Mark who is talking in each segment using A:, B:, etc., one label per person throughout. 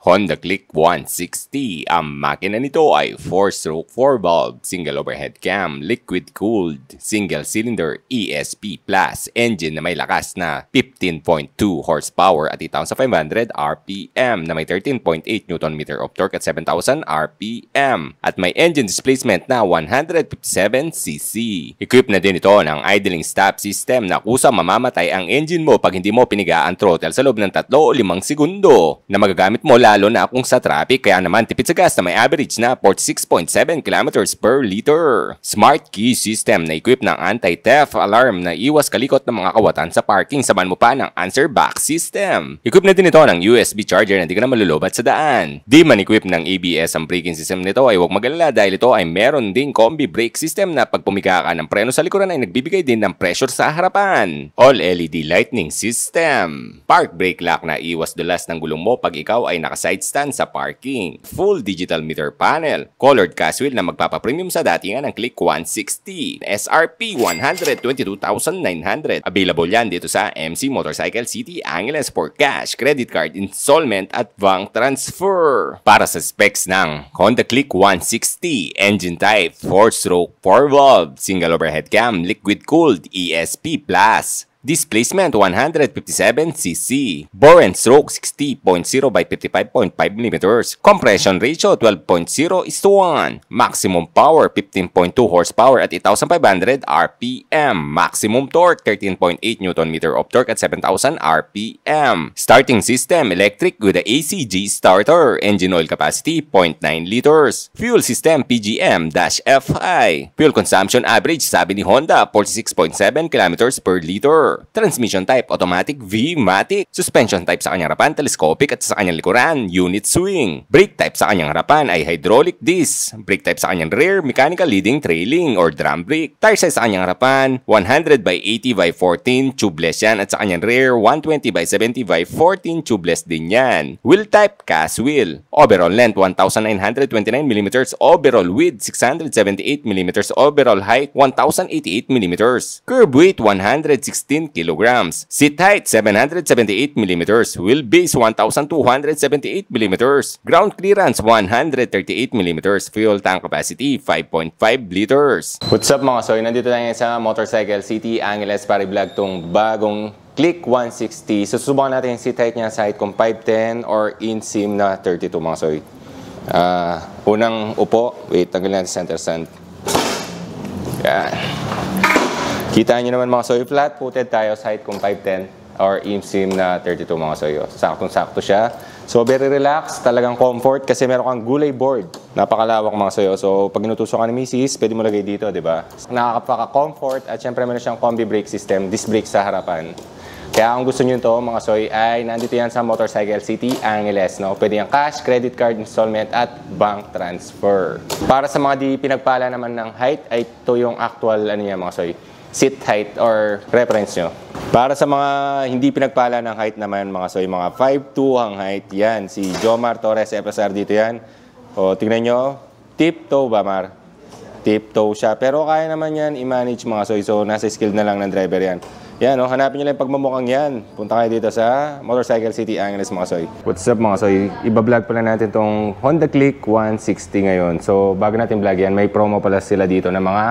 A: Honda Click 160. Ang makina nito ay 4-stroke 4-valve, single overhead cam, liquid-cooled, single-cylinder ESP Plus engine na may lakas na 15.2 horsepower at 8,500 RPM na may 13.8 Nm of torque at 7,000 RPM at may engine displacement na 157cc. Equipped na din ito ng idling stop system na kusang mamamatay ang engine mo pag hindi mo piniga ang throttle sa loob ng 3 o 5 segundo na magagamit mo lalo na kung sa traffic, kaya naman tipid sa gas na may average na 46.7 km per liter. Smart key system na equip ng anti-theft alarm na iwas kalikot ng mga kawatan sa parking, saban mo pa ng answer back system. Equip na din ito ng USB charger na di ka na malulubat sa daan. Di man equip ng ABS ang braking system nito ay huwag mag-alala dahil ito ay meron ding combi brake system na pag pumiga ka ng preno sa likuran ay nagbibigay din ng pressure sa harapan. All LED lightning system. Park brake lock na iwas dulas ng gulong mo pag ikaw ay naka-side stand sa parking. Full digital meter panel. Colored cast wheel na magpapapremium sa datingan ng Click 160. SRP 122,900. Available yan dito sa MC Motorcycle City Angeles for cash, credit card, installment at bank transfer. Para sa specs ng Honda Click 160, engine type 4-stroke 4-valve, single overhead cam, liquid-cooled ESP Plus. Displacement 157cc. Bore and stroke 60.0 by 55.5 mm. Compression ratio 12.0:1. Maximum power 15.2 horsepower at 8,500 RPM. Maximum torque 13.8 Nm of torque at 7,000 RPM. Starting system electric with a ACG starter. Engine oil capacity 0.9 liters. Fuel system PGM-FI. Fuel consumption average sabi ni Honda 46.7 km per liter. Transmission type automatic V-matic. Suspension type sa kanyang harapan telescopic at sa kanyang likuran unit swing. Brake type sa kanyang harapan ay hydraulic disc. Brake type sa kanyang rear mechanical leading trailing or drum brake. Tire size sa kanyang harapan 100 by 80 by 14 tubeless yan at sa kanyang rear 120 by 70 by 14 tubeless din yan. Wheel type cast wheel. Overall length 1,929 mm. Overall width 678 mm. Overall height 1,088 mm. Curb weight 116 kilograms. Seat height 778 mm. Wheelbase 1,278 mm. Ground clearance 138 mm. Fuel tank capacity 5.5 liters. What's up mga soy? Nandito tayo sa Motorcycle City Angeles para i-vlog tong bagong Click 160. Susubukan natin yung seat height niya sa height kung 5'10 or inseam na 32 mga soy. Unang upo. Wait, tanggalin natin center stand. Yan. Kita nyo naman mga soy, flat-footed tayo sa height kung 5'10 or inseam na 32 mga soy. Saktong-sakto siya. So, very relaxed, talagang comfort kasi meron kang gulay board. Napakalawak mga soy. So, pag inutusok ka ni misis, pwede mo lagay dito, di ba? Nakakapaka-comfort at syempre meron siyang combi brake system, disc brake sa harapan. Kaya kung gusto nyo ito mga soy ay nandito yan sa Motorcycle City Angeles. No? Pwede yung cash, credit card, installment at bank transfer. Para sa mga di pinagpala naman ng height, ay ito yung actual niya mga soy. Seat height or reference nyo. Para sa mga hindi pinagpala ng height naman mga soy, mga 5'2 ang height, yan. Si Jomar Torres FSR dito yan. O, tingnan nyo, tip-toe ba Mar? Tip-toe siya. Pero kaya naman yan i-manage mga soy. So, nasa skill na lang ng driver yan. Yan, o, hanapin nyo lang yung pagmamukhang yan. Punta kayo dito sa Motorcycle City Angeles mga soy. What's up mga soy? Iba-vlog pala natin tong Honda Click 160 ngayon. So, bago natin vlog yan, may promo pala sila dito na mga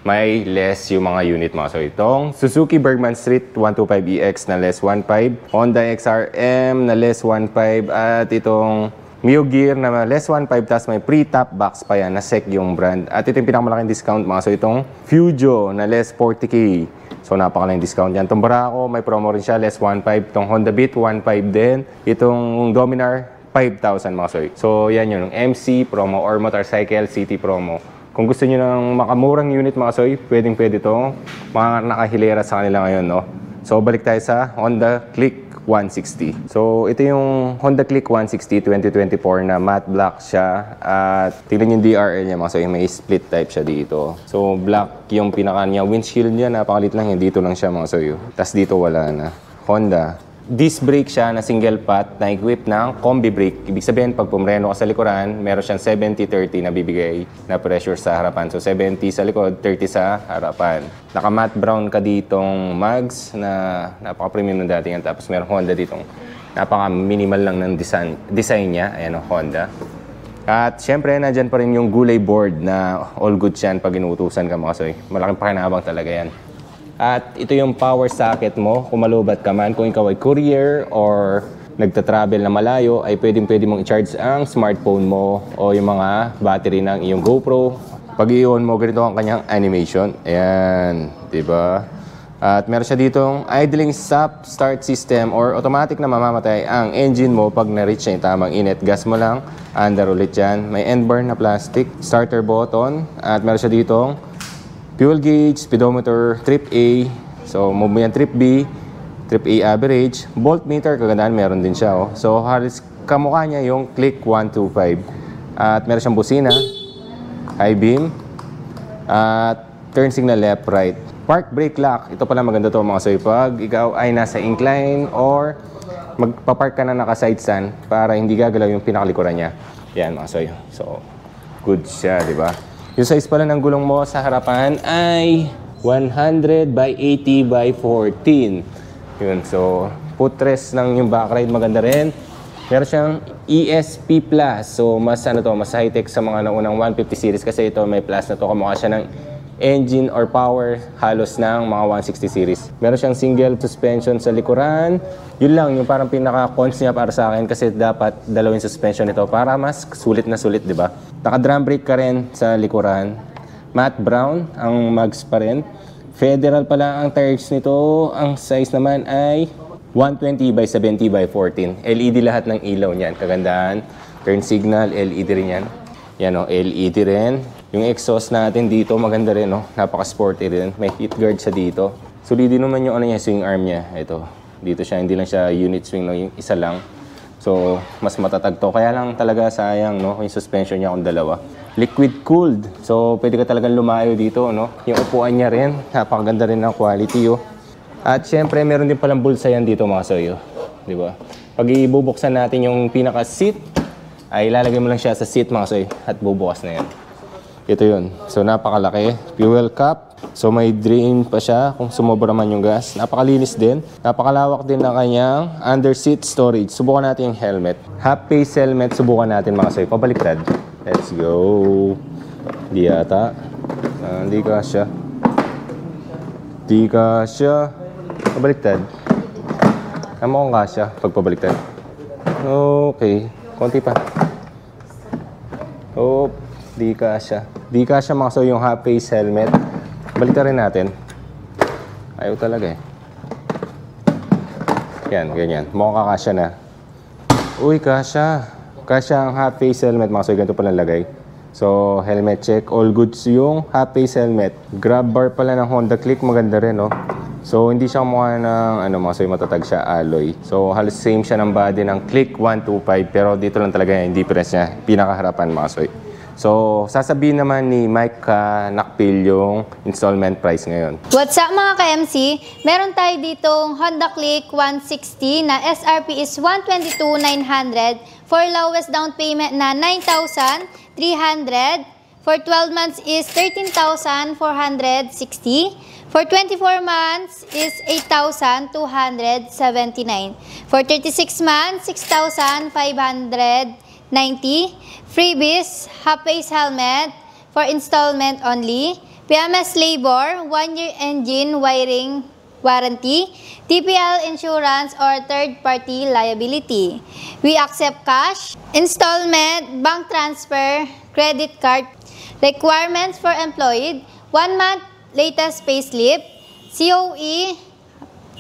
A: may less yung mga unit mga soy. Itong Suzuki Bergman Street 125EX na less 1.5, Honda XRM na less 1.5, at itong Mio Gear na less 1.5 tas may pre-top box pa yan na SEC yung brand. At ito yung pinakamalaking discount mga soy, itong Fujo na less 40K. So napakalaking discount yan. Itong Barako may promo rin siya, less 1.5. Itong Honda Beat 1.5 din. Itong Dominar 5,000 mga soy. So yan yun, MC promo or Motorcycle City promo. Kung gusto niyo ng makamurang unit mga soy, pwedeng-pwede to. Mga nakahilera sa kanila ngayon, no? So, balik tayo sa Honda Click 160. So, ito yung Honda Click 160 2024 na matte black siya. At tingnan yung DRL niya mga soy, may split type siya dito. So, black yung pinaka niya. Windshield niya, napakalit lang yan. Dito lang siya mga soy. Tapos dito wala na. Honda. Disc brake siya na single pot na equip ng combi brake. Ibig sabihin, pag pumreno ka sa likuran, meron siyang 70-30 na bibigay na pressure sa harapan. So, 70 sa likod, 30 sa harapan. Naka-matte brown ka ditong mags na napaka-premium ng datingan. Tapos, meron Honda ditong Napaka-minimal lang ng design niya. Ayan o, Honda. At syempre, nandyan pa rin yung gulay board na all good yan pag inuutusan ka mga kasoy. Malaking pakinabang talaga yan. At ito yung power socket mo. Kung malubat ka man, kung ikaw ay courier or nagta-travel na malayo, ay pwede mong i-charge ang smartphone mo o yung mga battery ng iyong GoPro. Pag i-on mo, ganito ang kanyang animation. Ayan, diba? At meron siya ditong idling stop-start system or automatic na mamamatay ang engine mo pag na-reach niya yung tamang init. Gas mo lang, under ulit yan. May end bar na plastic, starter button, at meron siya ditong fuel gauge, speedometer, trip A. So, move mo yan trip B, trip A average, voltmeter, kagandaan meron din siya. Oh. So, halos kamukha niya yung Click 125. At meron siyang busina, high beam, at turn signal left, right. Park brake lock. Ito pala maganda to mga soy. Pag ikaw ay nasa incline or magpapark ka na naka-side stand para hindi gagalaw yung pinakalikuran niya. Yan mga soy. So, good siya, di ba? Yung size pala ng gulong mo sa harapan ay 100 by 80 by 14. Yun. So, footrest ng yung back ride maganda rin. Meron siyang ESP Plus. So, mas mas high-tech sa mga naunang 150 series kasi ito may plus na to. Kamukha siya ng engine or power halos ng mga 160 series. Meron siyang single suspension sa likuran. Yun lang, yung parang pinaka-cons niya para sa akin kasi dapat dalawin suspension nito para mas sulit na sulit, di ba? Naka-drum brake ka rin sa likuran. Matte brown ang mags pa rin. Federal pala ang tires nito. Ang size naman ay 120 by 70 by 14. LED lahat ng ilaw niyan. Kagandahan. Turn signal, LED rin yan. Yan o, LED rin. Yung exhaust natin dito, maganda rin, no? Napaka-sporty rin. May heat guard siya dito. Solid naman yung swing arm niya. Ito. Dito siya, hindi lang siya unit swing, no? Yung isa lang. So, mas matatag to. Kaya lang talaga sayang, no? Yung suspension niya kung dalawa. Liquid cooled. So, pwede ka talagang lumayo dito, no? Yung upuan niya rin. Napakaganda rin ng quality, oh. At syempre, meron din palang bulsa yan dito, mga soyo. Di ba? Pag ibubuksan natin yung pinaka-seat, ay ilalagay mo lang siya sa seat, mga soy. At bubukas na yan. Ito yun. So, napakalaki. Fuel cap. So, may drain pa siya kung sumobra man yung gas. Napakalinis din. Napakalawak din ng kanyang under seat storage. Subukan natin yung helmet. Half-face helmet. Subukan natin mga soy. Pabaliktad. Let's go. Di yata. Hindi kasya. Di kasya. Pabaliktad. Mukhang kasya pag pabaliktad. Okay. Konti pa. Oh, di kasya. Di kasya mga so yung half-face helmet. Balikan rin natin. Ayaw talaga eh. Yan, ganyan. Mukhang kakasya na. Uy, kasya. Kasya ang half-face helmet mga so ganito palang lagay. So, helmet check. All goods yung half-face helmet. Grab bar pala ng Honda Click. Maganda rin, no? So, hindi siya mukha ng mga so matatag siya alloy. So, halos same siya ng body ng Click 125. Pero dito lang talaga yung difference niya. Pinakaharapan mga soy. So, sasabihin naman ni Mike Nakpil yung installment price ngayon.
B: What's up mga ka-MC? Meron tayo ditong Honda Click 160 na SRP is 122,900 for lowest down payment na 9,300. For 12 months is 13,460. For 24 months is 8,279. For 36 months, 6,590. Freebies, half-face helmet for installment only. PMS labor, 1-year engine wiring warranty. TPL insurance or third-party liability. We accept cash, installment, bank transfer, credit card. Requirements for employed, 1 month latest payslip, COE,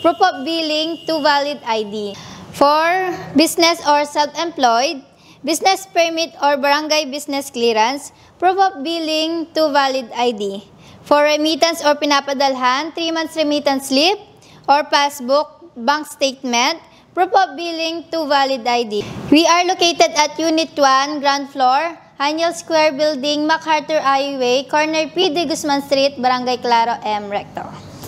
B: proof of billing, 2 valid ID. For business or self-employed, business permit or barangay business clearance, proof of billing, 2 valid ID. For remittance or pinapadalhan, 3 months remittance slip or passbook, bank statement, proof of billing, 2 valid ID. We are located at Unit 1, ground floor, Haniel Square Building, MacArthur Highway, corner P. De Guzman Street, Barangay Claro, M. Recto.